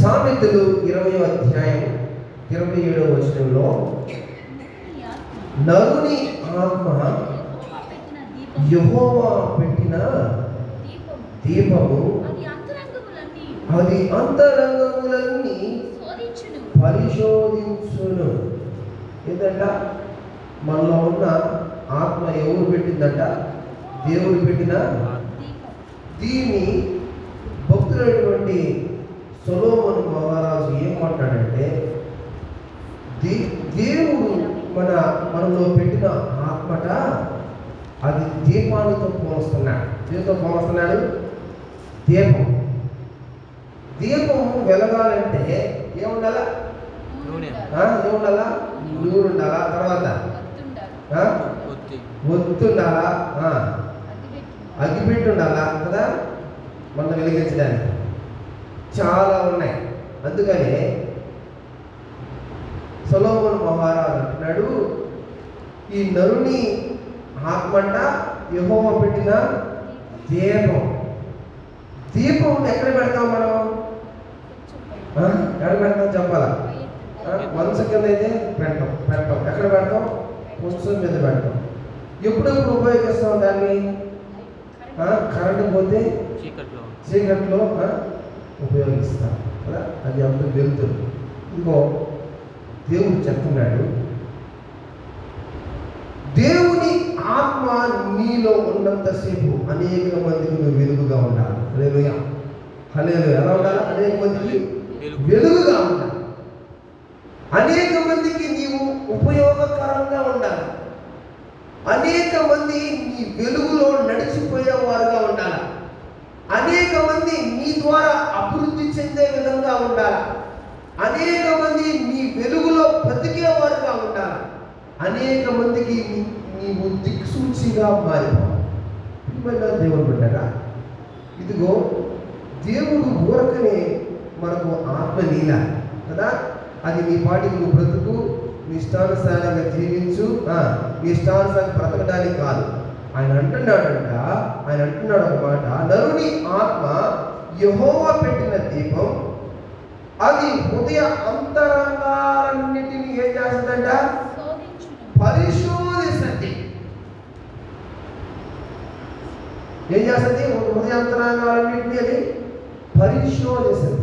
సామెతలు 20వ అధ్యాయం 27వ వచనంలో నరుని ఆత్మ యెహోవా పెట్టిన దీపము, అది అంతరంగములన్నీ పరిశోధించును. ఏంటంట? మనలో ఉన్న ఆత్మ ఎవరు పెట్టిందంట? దేవుడు పెట్టిన దీన్ని భక్తులైనటువంటి సొలొమోను మహారాజు ఏమంటాడంటే, దేవుడు మనలో పెట్టిన ఆత్మట అది దీపాలతో పోలుస్తున్నాడు. దీంతో పోలుస్తున్నాడు దీపం. దీపం వెలగాలంటే ఏముండాలా? ఏముండాలా? నూనె ఉండాలా. తర్వాత ఒత్తుండాలా, అగ్గిపెట్టి ఉండాలా కదా మనం వెలిగించడానికి. చాలా ఉన్నాయి. అందుకనే సొలొమోను మహారాజు అంటున్నాడు, ఈ నరుని ఆత్మంట యెహోవా పెట్టిన దీపం. దీపం ఎక్కడ పెడతాం మనం? ఎక్కడ పెడతాం చెప్పాలా? మంచం కింద అయితే పెడతాం. ఎక్కడ పెడతాం? కొంచెం మీద పెడతాం. ఎప్పుడెప్పుడు ఉపయోగిస్తాం దాన్ని? కరెంటు పోతే చీకట్లో ఉపయోగిస్తాం కదా, అది అప్పుడు వెళ్తుంది. ఇదిగో దేవుడు చెప్తున్నాడు, దేవుని ఆత్మ నీలో ఉన్నంతసేపు అనేక మందికి నువ్వు వెలుగుగా ఉండాలి. హల్లెలూయా, హల్లెలూయా. ఎలా ఉండాలి? అనేక మందికి వెలుగుగా ఉండాలి. అనేక మందికి నీవు ఉపయోగకరంగా ఉండాలి. అనేక మంది నీ వెలుగులో నడిచిపోయేవారుగా ఉండాలి. అనేక మంది నీ ద్వారా అభివృద్ధి చెందే విధంగా ఉండాలి. అనేక మంది నీ వెలుగులో బ్రతికేవారుగా ఉండాలి. అనేక మందికి నీవు దిక్సూచిగా మారిపోవాలి. దేవుడు పెట్టారా? ఇదిగో దేవుడు ఊరకనే మనకు ఆత్మ నీల కదా, అది నీ పాటికి నువ్వు బ్రతుకు, నీ ఇష్టానుసారంగా జీవించు, నీ ఇష్టానుసారం బ్రతకడానికి కాదు. ఆయన అంటున్నాడు ఒక మాట, నరుని ఆత్మ యెహోవా పెట్టిన దీపం, అది హృదయ అంతరంగాలన్నిటినీ ఏం చేస్తుందంట? పరిశోధిస్తుంది. ఏం చేస్తుంది? హృదయ అంతరంగాలన్నింటినీ అది పరిశోధిస్తుంది.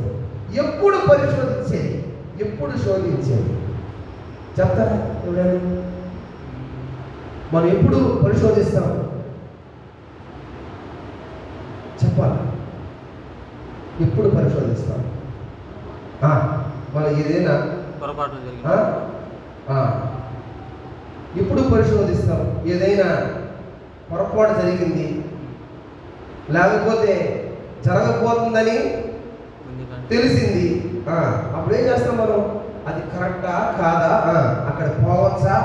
ఎప్పుడు పరిశోధించేది? ఎప్పుడు శోధించేది చెప్తారా ఎవరైనా? మనం ఎప్పుడు పరిశోధిస్తాం చెప్పాలి. ఎప్పుడు పరిశోధిస్తాం? మనం ఏదైనా ఎప్పుడు పరిశోధిస్తాం? ఏదైనా పొరపాటు జరిగింది, లేకపోతే జరగబోతుందని తెలిసింది, అప్పుడు ఏం చేస్తాం మనం? అది కరెక్టా కాదా, అక్కడ పోవచ్చా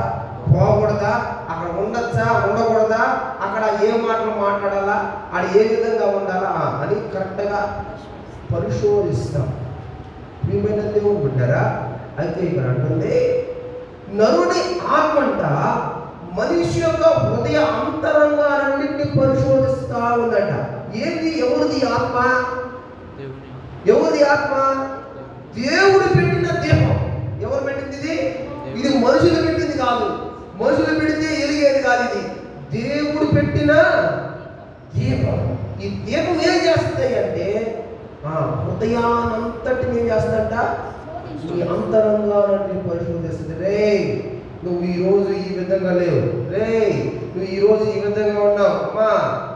పోకూడదా, అక్కడ ఉండొచ్చా ఉండకూడదా, అక్కడ ఏ మాటలు మాట్లాడాలా, ఆడ ఏ విధంగా ఉండాలా అని కరెక్ట్గా పరిశోధిస్తాం. ప్రియమైన దేవుడు బిడ్డరా, అయితే ఇక్కడ అంటుంది నరుని ఆత్మంట మనిషి యొక్క హృదయ అంతరంగాలన్నింటినీ పరిశోధిస్తా ఉందట. ఏంది? ఎవరిది ఆత్మ? ఎవరిది ఆత్మ? దేవుడు పెట్టిన దీపం. ఎవరు పెట్టింది? ఇది మనుషులు పెట్టింది కాదు. మనుషులు పెడితే ఎలిగేది కాదు. ఇది దేవుడు పెట్టిన దీపం. ఈ దీపం ఏం చేస్తుంది అంటే హృదయానంతటిని ఏం చేస్తుందంట? నీ అంతరంగాన్ని పరిశోధిస్తుంది. రే నువ్వు ఈరోజు ఈ విధంగా లేవు, రే నువ్వు ఈరోజు ఈ విధంగా ఉన్నావు, అమ్మా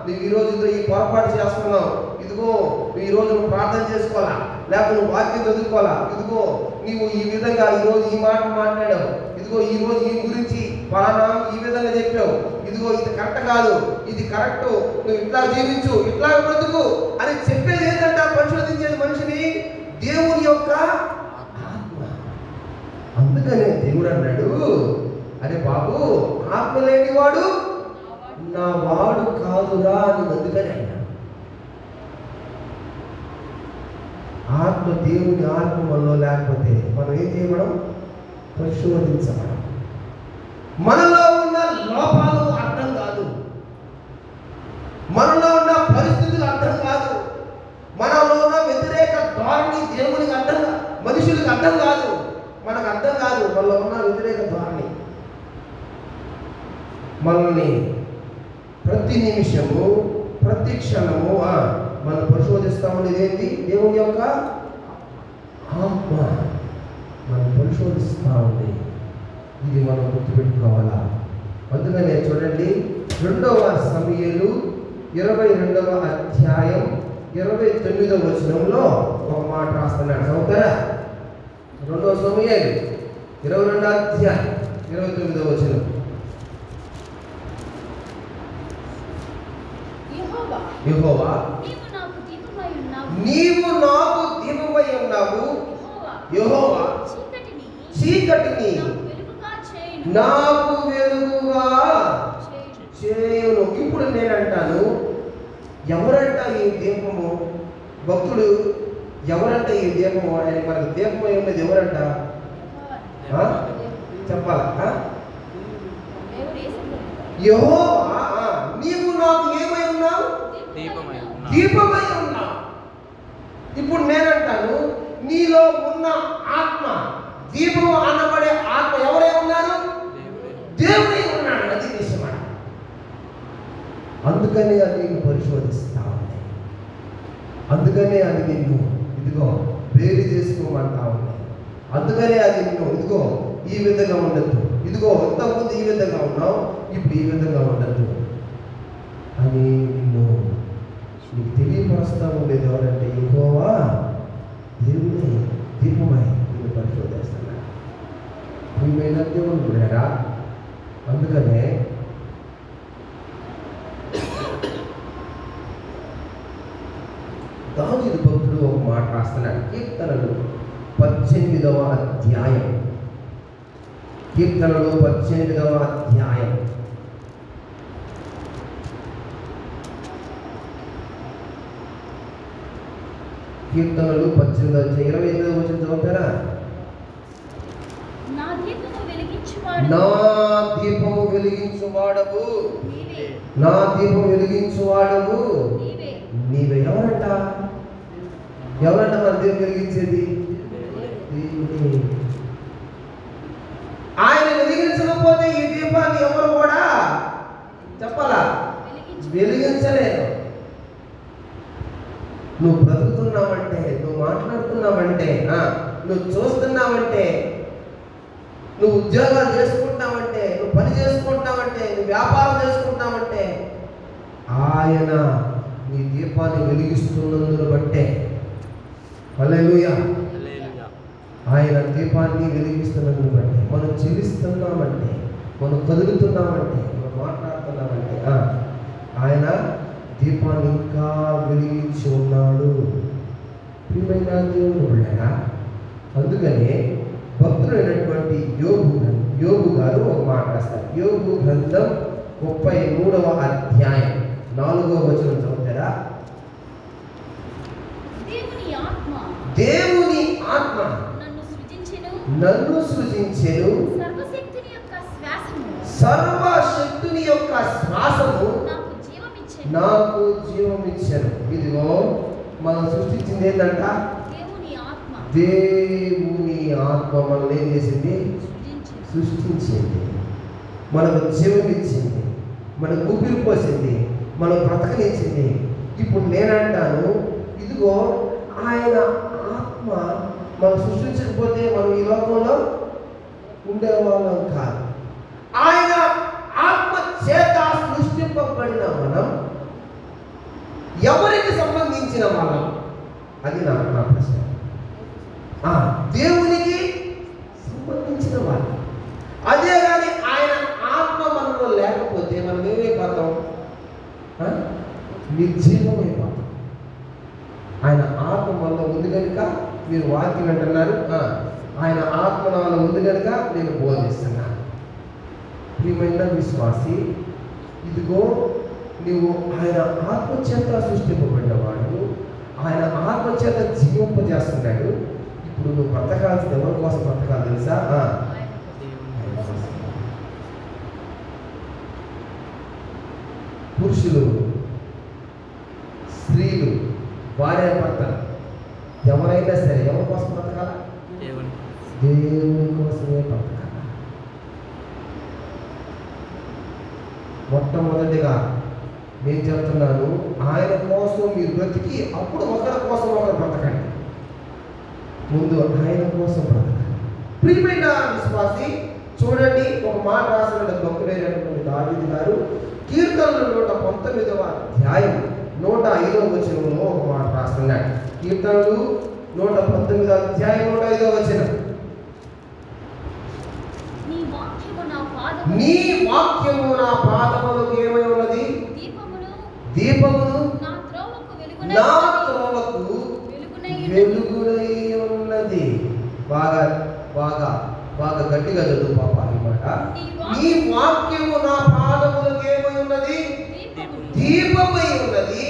నువ్వు ఈరోజు ఈ పొరపాటు చేస్తున్నావు, ఇదిగో నువ్వు ఈరోజు నువ్వు ప్రార్థన చేసుకోవాలా, లేకపోతే నువ్వు వాక్యం చదువుకోవాలా, ఇదిగో నీవు ఈ విధంగా ఈరోజు ఈ మాట మాట్లాడావు, ఇదిగో ఈరోజు ఈ గురించి పలానా ఈ విధంగా చెప్పావు, ఇదిగో ఇది కరెక్ట్ కాదు, ఇది కరెక్ట్, నువ్వు ఇట్లా జీవించు, ఇట్లా బ్రతుకు అని చెప్పేది ఏంటంట? పరిశోధించేది మనిషిని దేవుని యొక్క ఆత్మ. అందుకనే దేవుడు అన్నాడు, అరే బాబు ఆత్మ లేనివాడు నా వాడు కాదురా అని. అందుకనే అన్నాడు ఆత్మ, దేవుని ఆత్మ మనలో లేకపోతే మనం ఏం చేయడం? పరిశోధించడం. మనలో ఉన్న లోపాలు అర్థం కాదు, మనలో ఉన్న పరిస్థితులు అర్థం కాదు, మనలో ఉన్న వ్యతిరేక ధోరణి దేవునికి అర్థం కాదు. మనుషులకు అర్థం కాదు, మనకు అర్థం కాదు. మనలో ఉన్న వ్యతిరేక ధోరణి మనల్ని ప్రతి నిమిషము ప్రతి క్షణము మనం పరిశోధిస్తూ ఉండేది ఏంటి? దేవుని యొక్క ఆత్మ మనం పరిశోధిస్తూ ఉంది. ఇది మనం గుర్తుపెట్టుకోవాలా. అందుకనే చూడండి 2వ సమూయేలు 22వ అధ్యాయం 29వ వచనంలో ఒక మాట రాస్తున్నాడు. చదువుతారా? 2వ సమూయేలు 22వ అధ్యాయం 29వ వచనం. యెహోవా నీవు నాకు దీపమై ఉన్నావు. యెహోవా చీకటిని నాకు వెలుగుగా చేయును. ఇప్పుడు నేనంటాను, ఎవరంట ఈ దీపము? భక్తుడు ఎవరంట ఈ దీపము? మనకు దీపమై ఉన్నది ఎవరంట? చెప్పాలా? యెహోవా నీవు నాకు ఏమై ఉన్నావు? దీపమై ఉన్నావు. ఇప్పుడు నేనంటాను, నీలో ఉన్న ఆత్మ, దీపము అనబడే ఆత్మ ఎవరై ఉన్నారు? దేవుడై ఉన్నాడు. అది నిజమా? అందుకనే అది నిన్ను పరిశోధిస్తా ఉంది. అందుకనే అది నిన్ను ఇదిగో వేరు చేసుకోమంటా ఉంది. అందుకనే అది నిన్ను ఇదిగో ఈ విధంగా ఉండద్దు, ఇదిగో ఇంతకుముందు ఈ విధంగా ఉన్నావు, ఇప్పుడు ఈ విధంగా ఉండద్దు అని నిన్ను నీకు తెలియపరుస్తూ ఉండేది ఎవరంటే యెహోవా దేవుని దీపమై నిన్ను పరిశోధిస్తున్నాడు. ప్రియమైన దేవుని బిడ్డలారా, అందుకనే దావీదు భక్తుడు ఒక మాట రాస్తున్నాడు. కీర్తనలు 18వ అధ్యాయం, కీర్తనలు 18వ అధ్యాయం కీర్తనలు 18వ అధ్యాయం 25వ వచనం చదువుతారా? నా దీపము వెలిగించువాడవు, నా దీపం వెలిగించువాడవు నీవే. ఎవరంట? ఎవరంట మన దీపం వెలిగించేది? ఆయన వెలిగించకపోతే ఈ దీపాన్ని ఎవరు కూడా చెప్పాలా వెలిగించలేరు. నువ్వు బ్రతుకుతున్నావంటే, నువ్వు మాట్లాడుతున్నావంటే, నువ్వు చూస్తున్నావంటే, నువ్వు ఉద్యోగాలు చేసుకుంటావంటే, నువ్వు పని చేసుకుంటావంటే, నువ్వు వ్యాపారం చేసుకుంటావంటే ఆయన నీ దీపాన్ని వెలిగిస్తున్నందును బట్టే. హల్లెలూయా. ఆయన దీపాన్ని వెలిగిస్తున్నందును బట్టే మనం చెల్లిస్తున్నామంటే, మనం కదులుతున్నామంటే, మనం మాట్లాడుతున్నామంటే ఆయన దీపాన్ని ఇంకా వెలిగించి ఉన్నాడు. ప్రియమైన దేవుని బిడ్డలారా, అందుకనే భక్తుడైనటువంటి యోబు గారు ఒక మాట రాస్తారు. యోబు గ్రంథం 33వ అధ్యాయం 4వ వచనం చదువుతారా? దేవుని ఆత్మ నన్ను సృజించెను, సర్వశక్తుని యొక్క శ్వాసము నాకు జీవమిచ్చాను. ఇదిగో మనం సృష్టించింది ఏంటంట? దేవుని ఆత్మ మనల్ని ఏం చేసింది? సృష్టించింది, మనకు జీవమిచ్చింది, మనకు ఊపిరి పోసింది, మనం బ్రతకనిచ్చింది. ఇప్పుడు నేనంటాను, ఇదిగో ఆయన ఆత్మ మనం సృష్టించకపోతే మనం ఈ లోకంలో ఉండేవాళ్ళం కాదు. ఆయన ఆత్మ చేత సృష్టింపబడిన మనం ఎవరికి సంబంధించిన వాళ్ళం? అది నా ప్రశ్న. దేవునికి సంబంధించిన వాళ్ళు. అదే కానీ ఆయన ఆత్మ మనలో లేకపోతే మనం ఏమైపోతాం? నిర్జీవమైపోతాం. ఆయన ఆత్మ మనలో ఉంది కనుక మీరు వాక్యం అంటున్నారు, ఆయన ఆత్మ మనలో ఉంది కనుక నేను బోధిస్తున్నాను. ప్రియమైన విశ్వాసి, ఇదిగో నువ్వు ఆయన ఆత్మచేత సృష్టింపబడినవాడు, ఆయన ఆత్మచేత జీవింపజేస్తున్నాడు. ఇప్పుడు నువ్వు బ్రతకాల్సిన ఎవరి కోసం బ్రతకాలి తెలుసా? పురుషులు, స్త్రీలు, భార్యాభర్తలు ఎవరైనా సరే ఎవరి కోసం బ్రతకాల? దేవుని కోసమే బ్రతకాలి. మొట్టమొదటిగా నేను చెప్తున్నాను, ఆయన కోసం మీరు బ్రతికి అప్పుడు ఒకరి కోసం ఒకరు బ్రతకండి. ముందు ఆయన కోసం బ్రతకండి. ప్రియమైన విశ్వాసి, చూడండి, ఒక మాట రాసిన భక్తుడైనటువంటి దావీదు గారు కీర్తనలు 119వ అధ్యాయం 105వ వచనంలో ఒక మాట రాస్తున్నాడు. కీర్తనలు 119వ అధ్యాయం 105వ వచనం. నీ వాక్యము నా పాదములకు ఏమై ఉన్నది? దీపమును నా త్రోవకు వెలుగునై ఉన్నది. బాగా బాగా బాగా గట్టిగా చదువు పాప ఈ మాట. నీ వాక్యము నా పాదములకు ఏమై ఉన్నది? దీపమై ఉన్నది,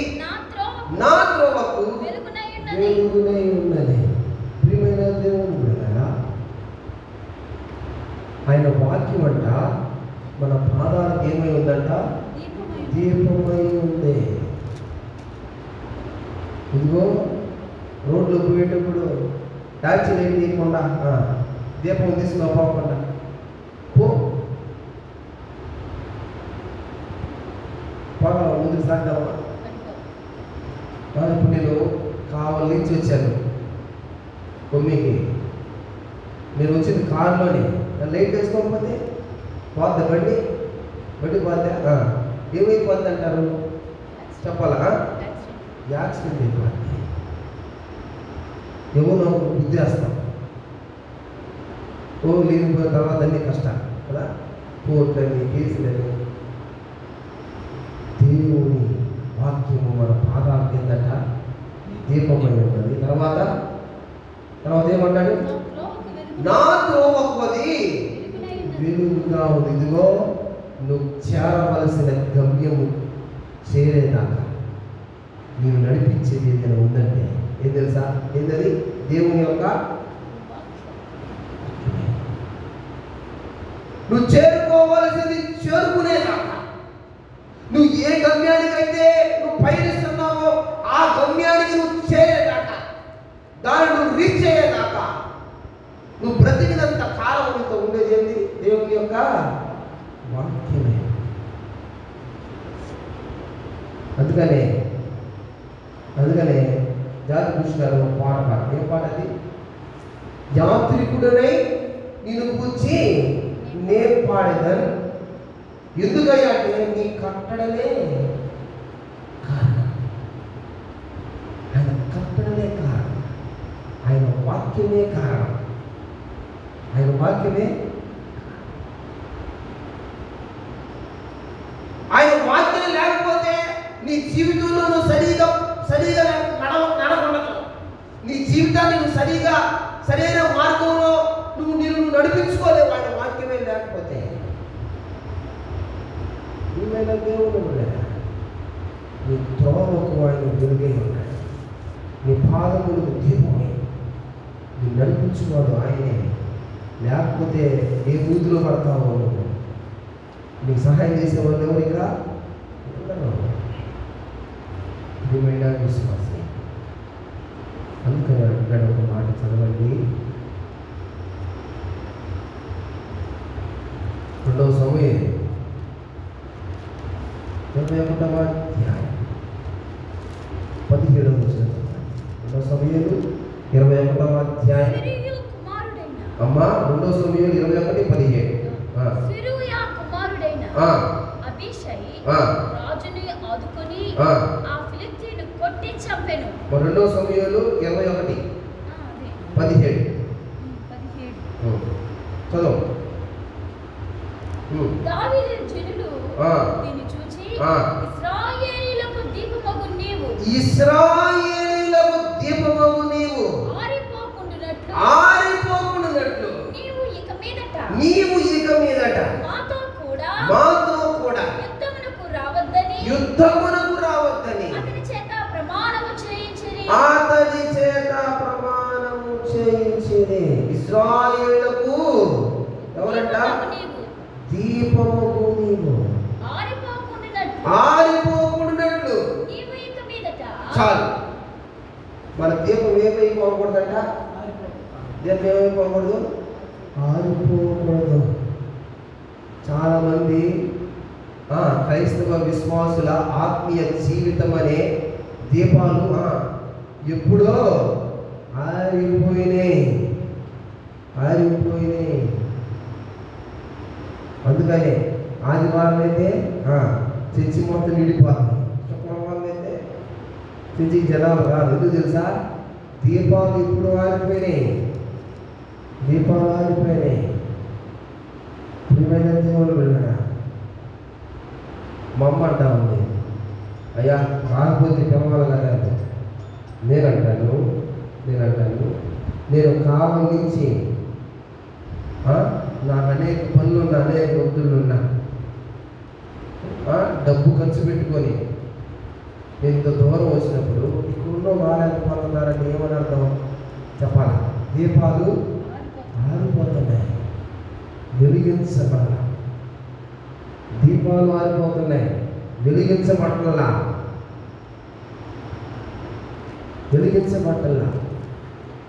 నా త్రోవకు వెలుగునై ఉన్నది. ప్రియమైన దేవుని బిడ్డలారా, ఆయన వాక్యం అంట మన పాదాలకు ఏమై ఉందంట? దీపమై ఉంది. ఇదిగో రోడ్లు పోయేటప్పుడు టాక్సీ లైట్ తీయకుండా దీపం తీసుకోపోకుండా పో, పోగా ముందుకు సాగుతావా? ఇప్పుడు నేను కావలి నుంచి వచ్చాను కొమ్మికి. నేను వచ్చింది కారులోని, లైట్ వేసుకోకపోతే పోద్దా బండి పోద్దా? ఏమైపోద్ది అంటారు చెప్పాలా? యాక్సిడెంట్ అయిపోద్ది. ఎవరో బుద్ధి వేస్తాం, లేనిపోయిన తర్వాత అన్ని కష్టాలు కదా, కోర్టులని కేసులని. దేవుని వాక్యము మన పాదాల కిందట దీపమై ఉన్నది. తర్వాత ఏమంటాడు? నా త్రోవకు అది వెలుగుగా ఉంది. ఇదిగో నువ్వు చేరవలసిన గమ్యము చేరేదాకా నీవు నడిపించేది ఏదైనా ఉందంటే ఏం తెలుసా? ఏంటది? దేవుని యొక్క నువ్వు చేరుకోవలసింది చేరుకునేదాకా, నువ్వు ఏ గమ్యానికైతే నువ్వు పయనిస్తున్నావో ఆ గమ్యానికి నువ్వు చేరేదాకా, దాన్ని నువ్వు రీచ్ అయ్యేదాకా నువ్వు బ్రతికినంత కాలం నీతో ఉండేది ఏంటి? దేవుని యొక్క వాక్యమే. అందుకనే జాతి కృష్ణ గారు పాట పాడు. ఏం పాట అది? యాత్రికుడనై నేను కూర్చి నే పాడేదన్, ఎందుకయ్యా అంటే నీ కట్టడలే కారణం. ఆయన కట్టడలే కారణం, ఆయన వాక్యమే కారణం. ఆయన వాక్యమే, ఆయన వాక్యం లేకపోతే నీ జీవితంలో నువ్వు సరిగా నడకుండదు. నీ జీవితాన్ని నువ్వు సరైన మార్గంలో నువ్వు నడిపించుకోలేవు ఆయన వాక్యమే లేకపోతే. ఏమైనా దేవుడు నీ త్రోవకు ఆయన వెలుగై ఉన్నాడు, నీ పాదములకు దీపమై నీ నడిపించుకోడు ఆయనే. లేకపోతే ఏ బూతులో పడతావో నువ్వు, నీకు సహాయం చేసేవాళ్ళు ఎవరు ఇక్కడ ఉండరు. ప్రియమైన విశ్వాసి, అందుకని అంటాడు, ఒక మాట చదవండి. 2వ సమూయేలు 21వ అధ్యాయం 17వ వచనం. 2వ సమూయేలు 21వ అధ్యాయం. అమ్మా 2వ సమూయేలు 21:17. రాజుని ఆదుకొని ఆ ఫిలిష్తీయుని కొట్టి చంపెను. 2వ సమూయేలు 21:17 చదువు. దావీదు జనులు దీన్ని చూచి ఇశ్రాయేలీయులకు దీపమగు నీవు ఆరిపోకుండునట్లు నీవు ఇక మీదట మాతో కూడా యుద్ధమునకు రావద్దని అతని చేత ప్రమాణము చేయించిరి. ఇశ్రాయేలులకు ఎవరంట? దీపముకు నీవు ఆరిపోకుండునట్లు. చాలు, మన దీపం ఏమైపోకూడదంట? దీపం ఏమైపోకూడదు, ఆరిపోకూడదు. చాలామంది క్రైస్తవ విశ్వాసుల ఆత్మీయ జీవితం అనే దీపాలు ఎప్పుడో ఆరిపోయినాయి. అందుకనే ఆదివారం అయితే చర్చి మొత్తం నిండిపోతుంది, శుక్రవారం అయితే చర్చికి జనాలు రాదు. ఎందుకు తెలుసా? దీపాలు ఇప్పుడు ఆరిపోయినాయి. ప్రియమైన దేవుడు వెళ్ళాడా? మా అమ్మ అంటా ఉంది, అయ్యా రాకపోతే పెరమాల కదా. నేనంటాను నేను కాలం నుంచి నాకు అనేక పనులున్నా, అనేక ఒత్తులున్నా, డబ్బు ఖర్చు పెట్టుకొని ఇంత దూరం వచ్చినప్పుడు ఇక్కడున్న వాళ్ళకపోతున్నారని ఏమని అర్థం చెప్పాలి? దీపాలు ఆరిపోతున్నాయి, వెలిగించబడాలి. దీపాలు ఆరిపోతున్నాయి, వెలిగించబట్టలా.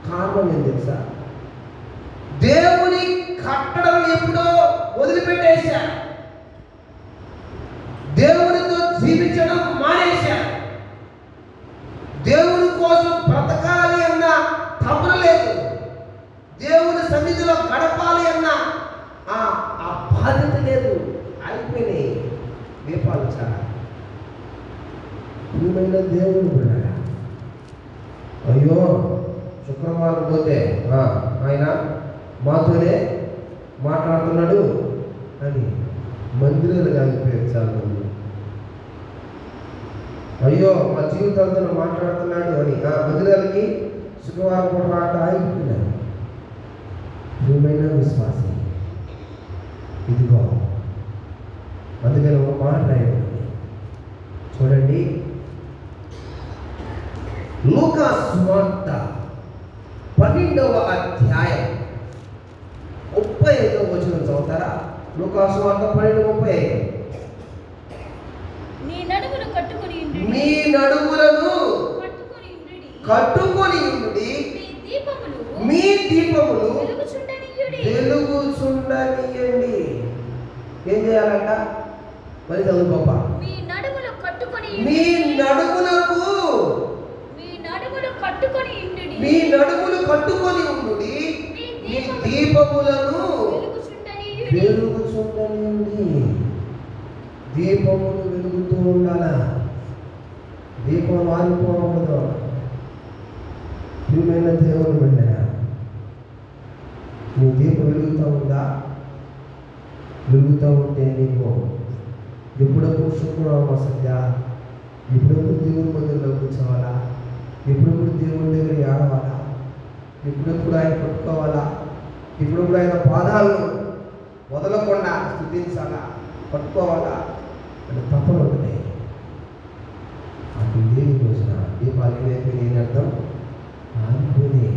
కారణం ఏం తెలుసా? దేవుని కట్టడం ఎప్పుడో వదిలిపెట్టేశారు. దేవునితో జీవించడం మానేశారు. దేవుని కోసం బ్రతకాలి అన్న తపన లేదు. దేవుని సన్నిధిలో గడపాలి అన్న ఆ బాధ్యత లేదు. అయిపోయినాయి దీపాలు. చాలా ప్రియమైన దేవుని బిడ్డలారా, అయ్యో శుక్రవారం పోతే ఆయన మాతోనే మాట్లాడుతున్నాడు అని మందిరాలు కాలిపోయారు చాలా మంది. అయ్యో మా జీవితాలతో మాట్లాడుతున్నాడు అని మందిరాలకి శుక్రవారం కూడా మాట ఆగిపోయినారు. ప్రియమైన విశ్వాసం, ఇదిగో అందుకని ఒక మాట రాయబడింది చూడండి. లూకా సువార్త 12వ అధ్యాయం 35వ వచనం చదువుతారా? లూకా సువార్త 12:35. మీ నడుములను కట్టుకొని ఉండి మీ దీపములు వెలుగుచుండనియండి. ఏం చేయాలంట? మరి చదువు పాప. మీ నడుములకు కట్టుకొని ఉండుడి, మీ దీపములను వెలుగుచుండనియండి. దీపములు వెలుగుతూ ఉండాలా? దీపం ఆరిపోకూడదు. ప్రియమైన దేవుని బిడ్డలారా, నీ దీపం వెలుగుతూ ఉందా? వెలుగుతూ ఉంటే నీకు ఎప్పుడప్పుడు శుక్రవారం వస్తుందా? ఎప్పుడప్పుడు దేవుని మందిరంలో కూర్చోవాలా? ఎప్పుడప్పుడు దేవుని దగ్గర ఆడవాలా? ఎప్పుడప్పుడు ఆయన పట్టుకోవాలా? ఎప్పుడప్పుడు ఆయన పాదాలను వదలకుండా స్థుతించాలా, పట్టుకోవాలా అంటే తప్పని ఉంటుంది. అటు దేని రోజున దీపాలు ఏదైతే అర్థం అనుకునే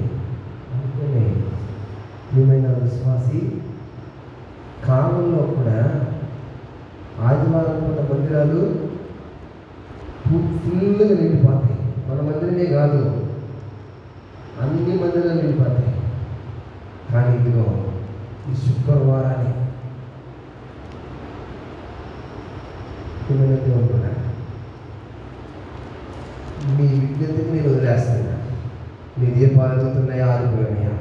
ఏమైనా విశ్వాసి కాలంలో కూడా ఆదివారం ఉన్న మందిరాలు ఫుల్గా నిండిపోతాయి. మన మందిరమే కాదు, అన్ని మందిరాలు నిండిపోతాయి. కానీ ఇదిగో ఈ శుక్రవారాన్ని ఉంటున్నా మీ విజ్ఞతకి నేను వదిలేస్తున్నా. మీ దీపాలు అవుతున్నాయా, ఆరిపోయినాయా?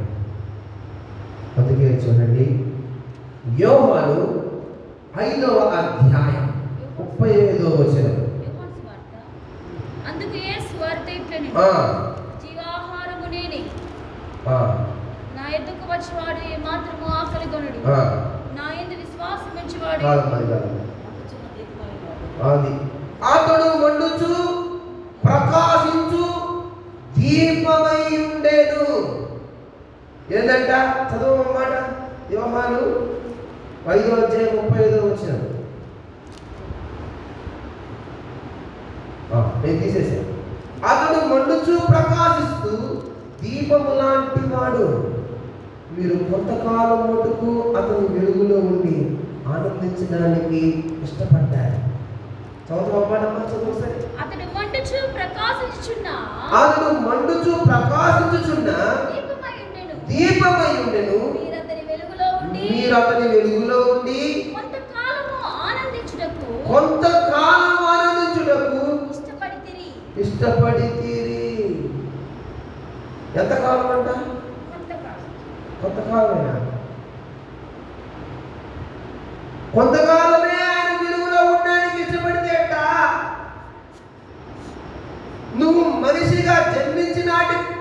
అందుకే చూడండి, యోహాను 5వ అధ్యాయం 35వ వచనం. అందుకు యేసు వారితో ఇట్లనెను, జీవాహారము నేనే. నా ఎద్దుకు వచ్చేవాడు ఏమాత్రము ఆకలి కొనడు. నా యందు విశ్వాసం ఉంచువాడు అతడు మండుచు ప్రకాశించు దీపమై ఉండేను. ఏంటంట? చదవమాట. యోహాను 5వ అధ్యాయం 35వ వచనం. నేను తీసేసాను. అతడు మండుచు ప్రకాశిస్తూ దీపము లాంటి వాడు. మీరు కొంతకాలం మటుకు అతని వెలుగులో ఉండి ఆనందించడానికి ఇష్టపడ్డారు. చదువుతామా? చదువు సరే. అతడు మండుచు ప్రకాశించుచున్న దీపమై దీపమై ఉండెను. మీరు అతని వెలుగులో ఉండి కొంతకాలము ఆనందించుటకు ఇష్టపడితిరి. ఎంతకాలం అంట? కొంతకాలమేనా? కొంతకాలమే ఆయన వెలుగులో ఉండడానికి ఇష్టపడితే నువ్వు మనిషిగా జన్మించిన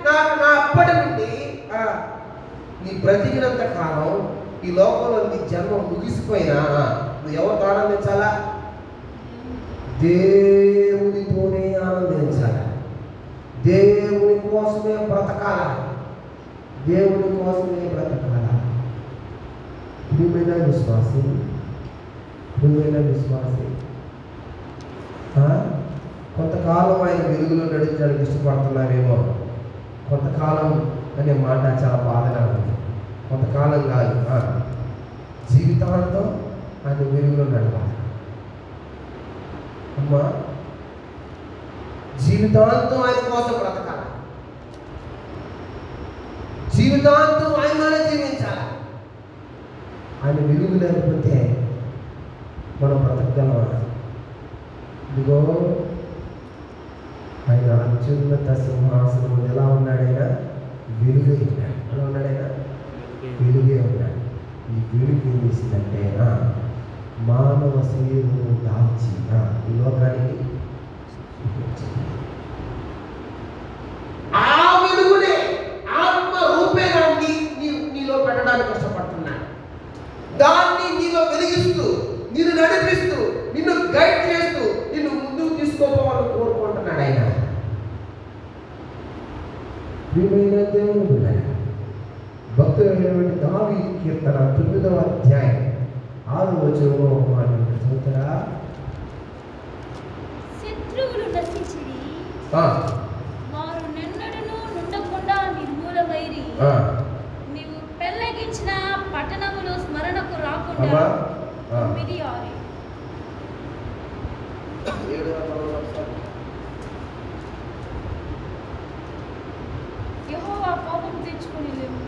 నా అప్పటి నుండి నీ బ్రతికినంత కాలం ఈ లోకంలో నీ జన్మ ముగిసిపోయినా నువ్వు ఎవరితో ఆనందించాలా? దేవునితోనే ఆనందించాలి. దేవుని కోసమే బ్రతకాల. దేవుని కోసమే బ్రతకాల. ప్రియమైన విశ్వాసి, కొంతకాలం ఆయన వెలుగులో నడిచడానికి ఇష్టపడుతున్నారేమో. కొంతకాలం అనే మాట చాలా బాధగా ఉంది. కొంతకాలం కాదు, జీవితాంతం ఆయన వెలుగులో నడవాలి. అమ్మా, జీవితాంతం ఆయన కోసం బ్రతకాలి. జీవితాంతం ఆయనలోనే జీవించాలి. ఆయన వెలుగు లేకపోతే మనం బ్రతకగలమా? ఇదిగో ఆయన అత్యున్నత సింహాసనం ఎలా ఉన్నాడైనా వెలుగే ఉన్నాడు. ఎలా ఉన్నాడైనా వెలుగే ఉన్నాడు. ఈ వెలుగు ఏం చేసిందంటే మానవ శరీరము దాల్చి ఈ లోకానికి ఆ వెలుగునే ఆత్మ రూపేణాన్ని నీలో పెట్టడానికి కష్టపడుతున్నాడు. దాన్ని నీలో వెలిగిస్తూ, నిన్ను నడిపిస్తూ, నిన్ను గైడ్ చేస్తూ, నిన్ను ముందుకు తీసుకోవాలని కోరుకుంటున్నాడు ఆయన. ప్రియమైన దేవుడు, భక్తులైనటువంటి దావీదు కీర్తన 9వ అధ్యాయం 6వ వచనంలో ఒక మాట చదువుతారా? శత్రువులు నశించిరి, వారు నెన్నడను నుండకుండా నిర్మూలమైరి. నీవు పెళ్లగించిన పట్టణములు స్మరణకు రాకుండా. 9:6. యెహోవా కోపం తెచ్చుకొని లేవు.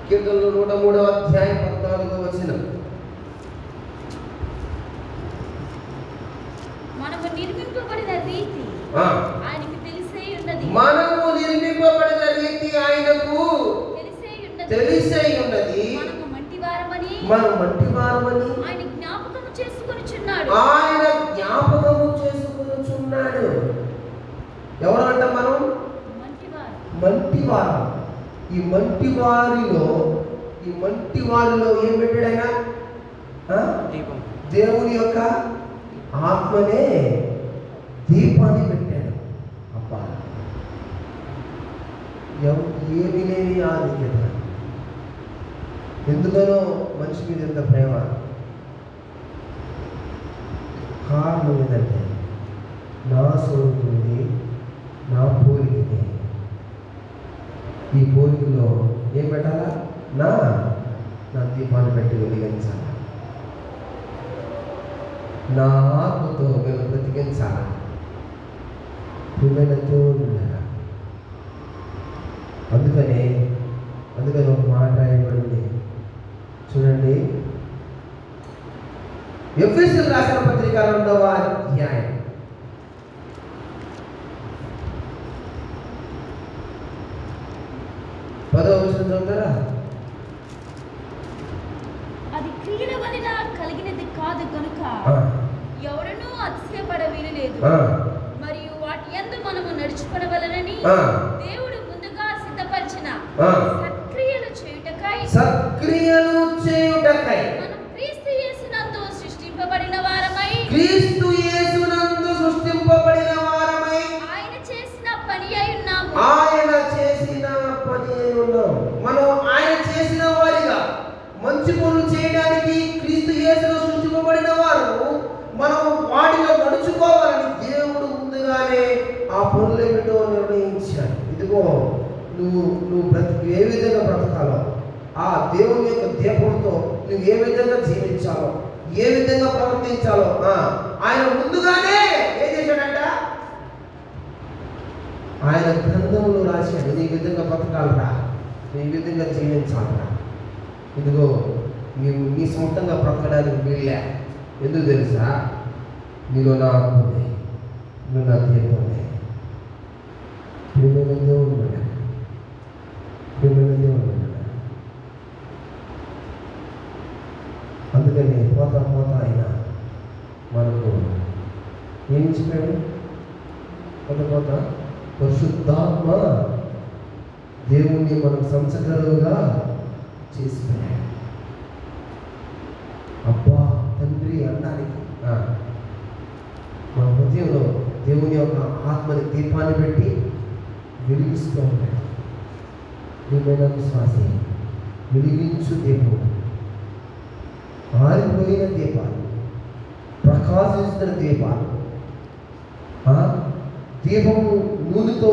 కీర్తనలు 103వ అధ్యాయం 14వ వచనం. మనము నిర్మింపబడిన రీతి ఆయనకు తెలిసే ఉన్నది. మనము నిర్మింపబడిన రీతి ఆయనకు తెలిసే ఉన్నది. మనం మట్టివారమని ఆయన జ్ఞాపకము చేసుకొనుచున్నాడు. ఎవరు అంట? మనం మంటివారం. ఈ మంటివారిలో ఏం పెట్టాడు ఆయన? దేవుని యొక్క ఆత్మనే దీపాన్ని పెట్టాడు. అబ్బా, ఏమి లేని ఆధిక్యత. ఎందుకనో మనిషి మీద ఎంత ప్రేమ. కారణం ఏంటంటే నా స్వరూపుని, నా పోలికని. ఈ పోలికలో ఏం పెట్టాలా? నా దీపాన్ని పెట్టి వెలిగించాలి. నా ఆత్మతో మేము బ్రతికించాలి. ప్రియమైన దేవుడు, అందుకని ఒక మాట రాయబడింది చూడండి. ఎఫెసీయులకు రాసిన పత్రిక 2వ అధ్యాయం 10వ వచనం చదువుతారా? అది క్రియల వలన కలిగినది కాదు కనుక ఎవరునూ అతిశయపడ వీలులేదు. మరియు వాటి యందు మనము నడుచుకొనవలెనని దేవుడు ముందుగా సిద్ధపరిచిన సత్క్రియలు చేయుటకై మనం క్రీస్తు యేసునందు సృష్టింపబడిన వారమై ఆయన చేసిన పని అయి ఉన్నాము. మనం ఆయన చేసిన వారిగా మంచి పనులు చేయడానికి క్రీస్తు యేసులో సృష్టింపబడిన వారు మనం వాటిలో నడుచుకోవాలని దేవుడు ముందుగానే ఆ పనులేమిటో నిర్ణయించాడు. ఇదిగో నువ్వు ఏ విధంగా బ్రతకాలో, ఆ దేవుని యొక్క దీపంతో నువ్వు ఏ విధంగా జీవించాలో, ఏ విధంగా ప్రవర్తించాలో ఆయన ముందుగానే ఏం చేశాడంట? ఆయన గ్రంథంలో రాశాడు, నీ విధంగా బ్రతకాలరా, నీ విధంగా జీవించాలరా. ఇదిగో నీవు నీ సొంతంగా బ్రతకడానికి వీళ్ళే. ఎందుకు తెలుసా? నీలో నా ఆత్మ ఉంది, నీలో నా దీపం ఉంది. ప్రియమైన దేవుడు ఉన్నాడు, ప్రియమైన దేవుడు ఉన్నాడు. అందుకని పోతా పోతా ఆయన మనకు ఏం చెప్పాడు? పోతా పోతా పరిశుద్ధాత్మ దేవుణ్ణి మనకు సంసకరువుగా చేసిపోయాడు. అబ్బా తండ్రి అనడానికి మన హృదయంలో దేవుని యొక్క ఆత్మని దీపాన్ని పెట్టి వెలిగిస్తూ ఉంటాడు. ప్రియమైన విశ్వాసి, వెలిగించు దీపం, ఆరిపోయిన దీపాలు, ప్రకాశిస్తున్న దీపాలు, దీపము నూనెతో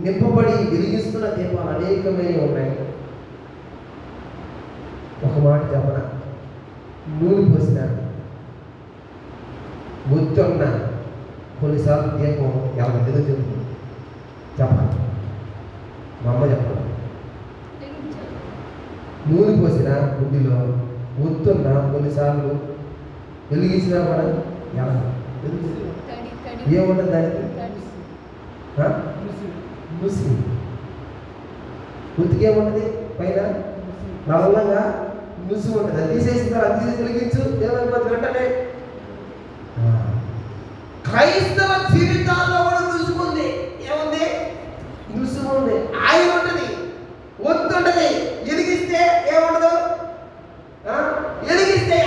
నింపబడి వెలిగిస్తున్న దీపాలు అనేకమైనవి ఉన్నాయి. ఒక మాట చెప్పనా, నూనె పోసిన గుర్తున్న కొన్నిసార్లు దీపం ఎలా వెలుగుతుంది చెప్పాలి. మా అమ్మ చెప్పాలి. నూనె పోసిన గుడ్డిలో గుర్తున్న కొన్నిసార్లు వెలిగించినా కూడా ఎలా ఏముంటుంది దానికి? ముసి. గుర్తుకేముంటుంది? పైన నల్లంగా ముసి ఉంటుంది. అది తీసేసిన తర్వాత తీసేసి వెలిగించు, ఏమైపోతుంది వెంటనే. క్రైస్తవ జీవితాల్లో కూడా ముసుగుంది. ఏముంది? ముసుగు ఉంది. ఆయన ఉంటుంది, ఒత్తు ఉంటుంది. ఎలిగిస్తే ఏముండదు? ఎలిగిస్తే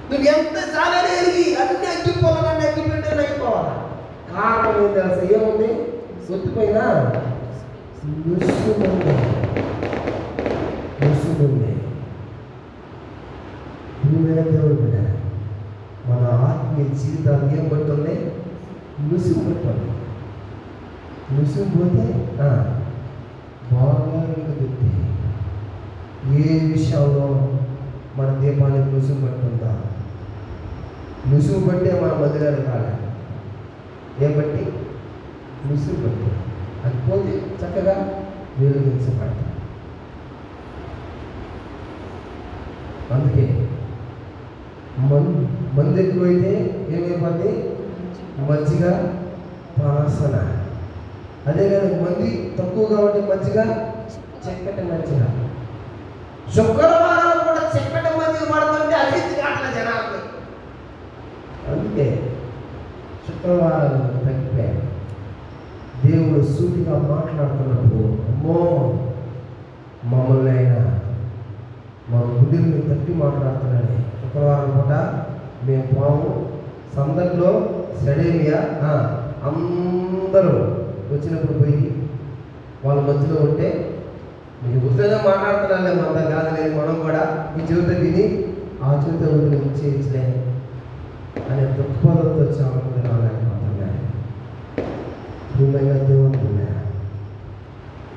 నువ్వు ఎంత సాగానే ఎలిగి అన్ని అగ్గిపోవాలన్నా అగ్గి పెట్టే అయిపోవాలి. కారణం ఏం తెలుసా? ఏముంది? ఒత్తిపోయిన ముసుగుంది, ముసుగుంది. దేవుడు బిడ్డ, మన ఆత్మీయ జీవితాలు ఏం పడుతుంది? ముసుగు పడుతుంది. ముసుగు పోతే బాగా వెలుగుతుంది. ఏ విషయంలో మన దీపానికి ముసుగు పడుతుందా? ముసుగు పట్టే మన మదిరాలు కాదు. ఏం బట్టి? ముసుగు పట్టి. అది పోతే చక్కగా వెలిగించబడతాం. అందుకే మందు ఎక్కువైతే ఏమైపోద్ది? మజ్జిగ పాసన. అదే కానీ మంది తక్కువగా ఉంటే మజ్జిగ చెక్కటి మజ్జిగ. శుక్రవారం కూడా చెక్కటి మజ్జిగ పడుతుంటే అది అట్లా జనాలు. అందుకే శుక్రవారం తగ్గిపోయారు. దేవుడు సూటిగా మాట్లాడుతున్నప్పుడు అమ్మో మమ్మల్ని అయినా మా గుడ్డిని తట్టి మాట్లాడుతున్నాడు. శుక్రవారం పూట మేము పోము. సందట్లో సెడేమియా అందరూ వచ్చినప్పుడు పోయి వాళ్ళ మధ్యలో ఉంటే మీకు గుర్తుగా మాట్లాడుతున్నాను అంతా కాదు లేదు, మనం కూడా ఈ జీవితం విని ఆ జీవితం వదిలి చేయించలే అనే దృక్పథంతో వచ్చామని రాలేకపోతున్నాయి. భూమిగా దేవుడు ఉన్నాయా?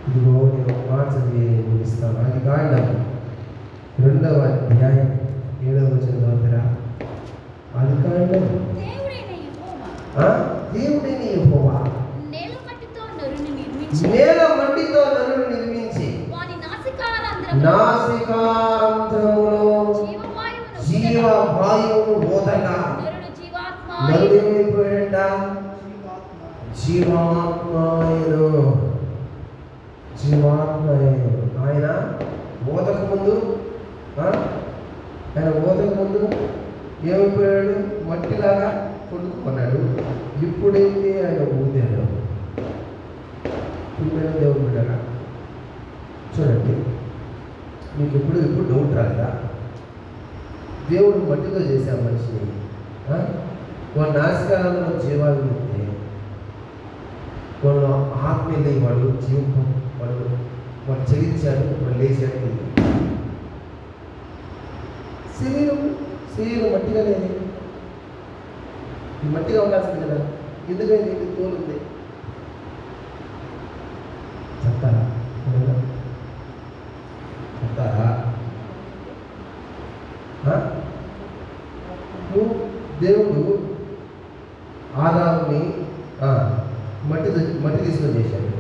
ఇదిగో నేను మాట చదివి ముగిస్తాను. అది కాండం 2వ అధ్యాయం 7వ వచనం చదువుతారా? అది కాండం దేవుడైన యెహోవా నేల మట్టితో నరుని నిర్మించి నాసికారంధ్రములో జీవవాయువును వదలగా నరుడు ఏమైపోయాడంట? జీవాత్మాయను. జీవాత్మాయను. ఆయన ఓదక ముందు ఏమైపోయాడు? మట్టిలాగా కొనుక్కున్నాడు. ఇప్పుడైతే ఆయన ఊదాడు. దేవుడు బిడ్డగా చూడండి, మీకు ఎప్పుడు డౌట్ రాలేదా? దేవుడు మట్టితో చేసే మనిషిని వాళ్ళ నాసికాలలో జీవాలు ఉంటే వాళ్ళు ఆత్మీయ వాడు జీవం వాడు చలించాడు, వాడు లేచాడు. శరీరం మట్టిగా లేదు. మట్టిగా ఉండాల్సింది కదా. ఎందుకంటే ఇది తోలుంది. చెప్తారా? దేవుడు ఆదాముని మట్టి తీసుకొని చేశాడు.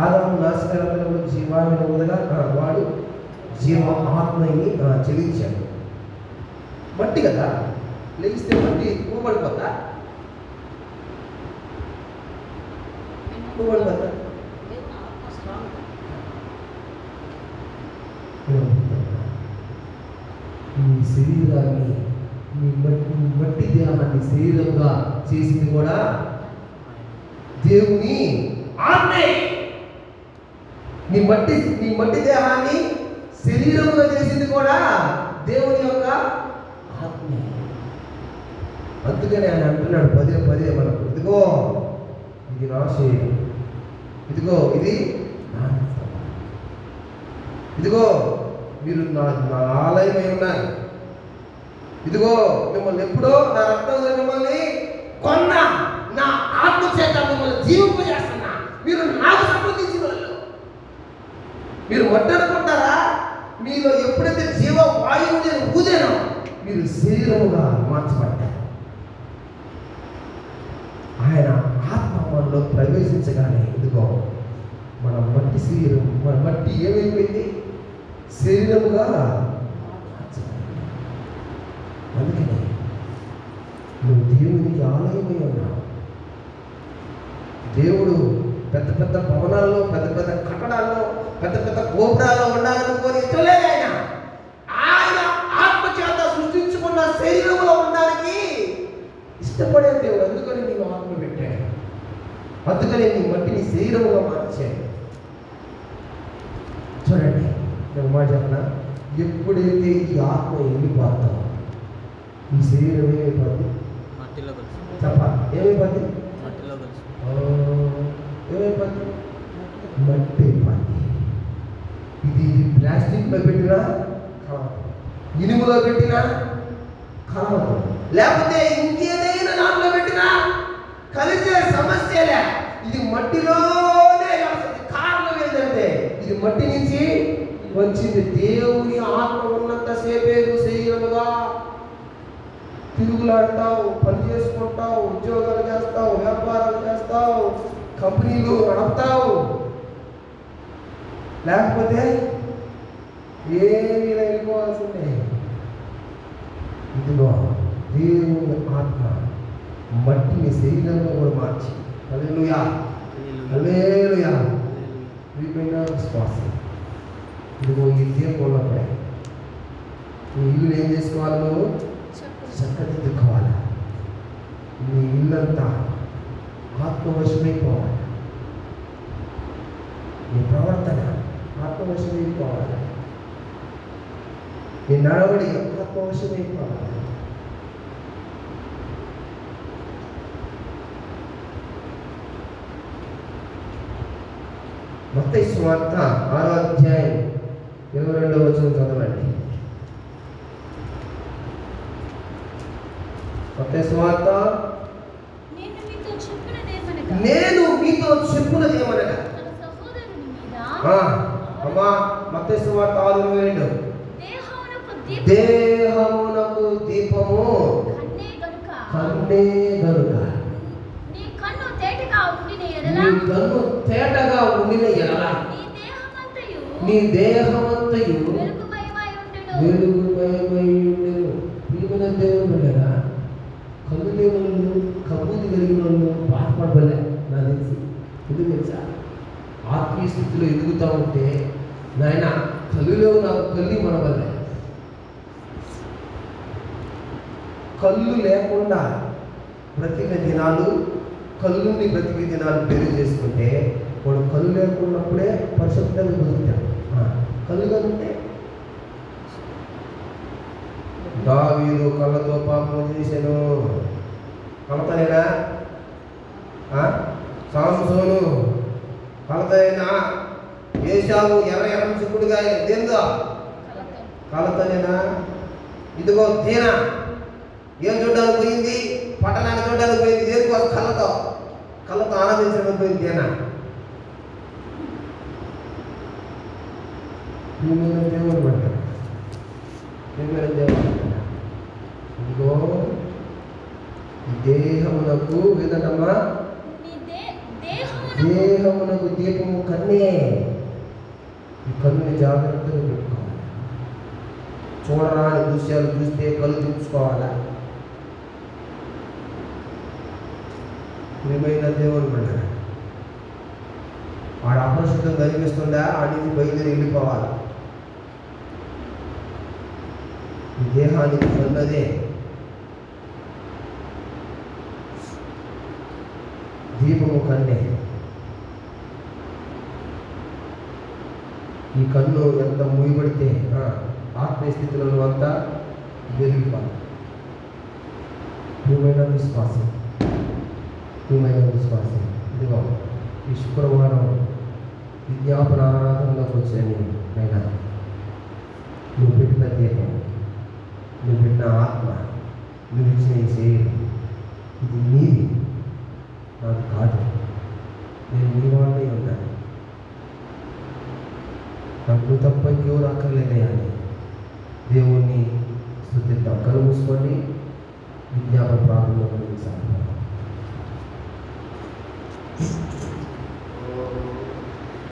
ఆదాము నాశకరంలో జీవాన్ని ఉండగా వాడు జీవ ఆత్మని చెల్లించాడు. మట్టి కదా, లేస్తే మట్టి పూబడిపోతా నీ శరీరాన్ని నీ మట్టి దేహాన్ని శరీరంగా చేసింది కూడా దేవుని ఆత్మే. నీ మట్టి దేహాన్ని శరీరముగా చేసింది కూడా దేవుని యొక్క ఆత్మే. అందుకని ఆయన అంటున్నాడు పదే పదే మనకు, ఇదిగో ఇది నా శరీరం, ఇదిగో ఇది ఇదిగో మీరు నా ఆలయమై ఉన్నారు, ఇదిగో మిమ్మల్ని ఎప్పుడో నా రక్తంలో మిమ్మల్ని కొన్నా, నా ఆత్మ చేత మిమ్మల్ని జీవింపజేస్తున్నా, మీరు నాకు సంబంధించిన వాళ్ళు. మీరు వడ్డనుకుంటారా? మీలో ఎప్పుడైతే జీవ వాయువు నేను ఊదేనో మీరు శరీరముగా మార్చబడ్డారు. ఆయన ఆత్మ మనలో ప్రవేశించగానే ఇదిగో మన మట్టి శరీరం, మన మట్టి ఏమైపోయింది? శరీరముగా మార్చబడింది. అందుకని నువ్వు దేవునికి ఆలయమై ఉన్నావు. దేవుడు పెద్ద పెద్ద భవనాల్లో, పెద్ద పెద్ద కట్టడాల్లో, పెద్ద పెద్ద గోపురాల్లో ఉండాలనుకోని ఇష్టం లేదు. ఆయన ఆత్మ చేత సృష్టించుకున్న శరీరంలో ఉండడానికి ఇష్టపడే దేవుడు. అందుకని నీకు ఆత్మ పెట్టాడు, అందుకని నీ మట్టిని శరీరముగా మార్చాడు. చూడండి, నేను మాట చెప్పనా, ఎప్పుడైతే ఈ ఆత్మ వెళ్ళిపోతావు ఈ శరీరం ఏమైపోద్ది? చెప్ప ఏమైపోద్ది? ఏమైపోద్ది? మట్టి అయిపోద్ది. ఇది ప్లాస్టిక్లో పెట్టినా కావదు, ఇనుములో పెట్టినా కావదు, లేకపోతే ఇంకేదైనా దాంట్లో పెట్టినా కలిసే సమస్యలే. ఇది మట్టిలోనే కలిసింది. కారణం ఏంటంటే ఇది మట్టి నుంచి వచ్చింది. దేవుని ఆత్మ ఉన్నంత సేపే నువ్వు శరీరముగా తిరుగులాడతావు, పని చేసుకుంటావు, ఉద్యోగాలు చేస్తావు, వ్యాపారాలు చేస్తావు, కంపెనీలు నడుపుతావు, లేకపోతే ఏమీ వెళ్ళిపోవాల్సిందే. ఇదిగో దేవుని ఆత్మ మట్టిని శరీరంలో కూడా మార్చి, హల్లెలూయా హల్లెలూయా, విశ్వాసం. ఇదిగో ఈ దీపంలో నీ ఇల్లు ఏం చేసుకోవాలి? నువ్వు చక్కదిద్దుకోవాలి. నీ ఇల్లంతా ఆత్మవశమైపోవాలి. నీ ప్రవర్తన ఆత్మవశమైపోవాలి. నీ నడవడి ఆత్మవశమైపోవాలి. మత్తయి సువార్త 6వ అధ్యాయం 22వ వచనం చదవండి. మత్తయి సువార్త నేను మీతో చెప్పునదేమనగా అమ్మా, మత్తయి సువార్త 6:22 దేహమునకు దీపము కన్నే గనుక నీ కన్ను తేటగా ఉండిన ఎడల నీ దేహమంతయు వెలుగుమయమై ఉండెను. ప్రియమైన దేవుని బిడ్డలారా, కన్ను లేని వాళ్ళు, కబూతి కలిగిన వాళ్ళు బాధపడలే. నాకు తెలిసి ఎందుకు తెలుసా? ఆత్మీయ స్థితిలో ఎదుగుతూ ఉంటే నాయన కళ్ళు లేవు నాకు, కళ్ళు మన వల్లే. కళ్ళు లేకుండా బ్రతికే దినాలు, కళ్ళుని బ్రతికే దినాలు పెరుగు చేసుకుంటే వాడు కళ్ళు లేకున్నప్పుడే పరిశుభ్రంగా బతుకుతాడు. కళ్ళు కలుగుతే దావీదు కళ్ళతో పాపం చేశాను, కలతనేనా? సాంసోను కలతనేనా? ఏశావు ఎర్ర చిక్కుడుగా దేనిదో కలతనేనా? ఇదిగో తేనా ఏం చూడడానికి పోయింది? పట్టణాన్ని చూడడానికి పోయింది. దేనికోసం? కళ్ళతో ఆనందించడం పోయింది తేనా. దేవుడు పడ్డాడు, దేవుడు ఇదిగో ఈ దేహమునకు ఏదమ్మా దేహమునకు దీపము కన్నే. ఈ కన్నుని జాగ్రత్తగా పెట్టుకోవాలి. చూడరాని దృశ్యాలు చూస్తే కళ్ళు తుడుచుకోవాలా? ప్రియమైన దేవుని బిడ్డ, వాడు అపరిశుద్ధం కనిపిస్తుందా ఆడి నుంచి బయలుదేరి వెళ్ళిపోవాలి. ఈ దేహానికి ఉన్నదే దీపము కన్నే. ఈ కన్ను ఎంత మూయబడితే ఆత్మీయ స్థితిలో అంతా వెలిగిపోవాలి. ప్రియమైన విశ్వాసం, ప్రియమైన విశ్వాసం, ఇదిగో ఈ శుక్రవారం విజ్ఞాపన ఆరాధనలోకి వచ్చాను. అయినా నువ్వు పెట్టిన దీపం, నువ్వు పెట్టిన ఆత్మ, నువ్వు ఇచ్చిన ఈ శరీరం, ఇది నీది, నాకు కాదు. నేను నీ వాళ్ళే ఉన్నాను. నాకు తప్ప ఇంకెవరు అక్కర్లేదే అని దేవుణ్ణి స్తుతిద్దాం. కళ్ళు మూసుకొని విజ్ఞాపన ప్రారంభంలో సాగుతాం.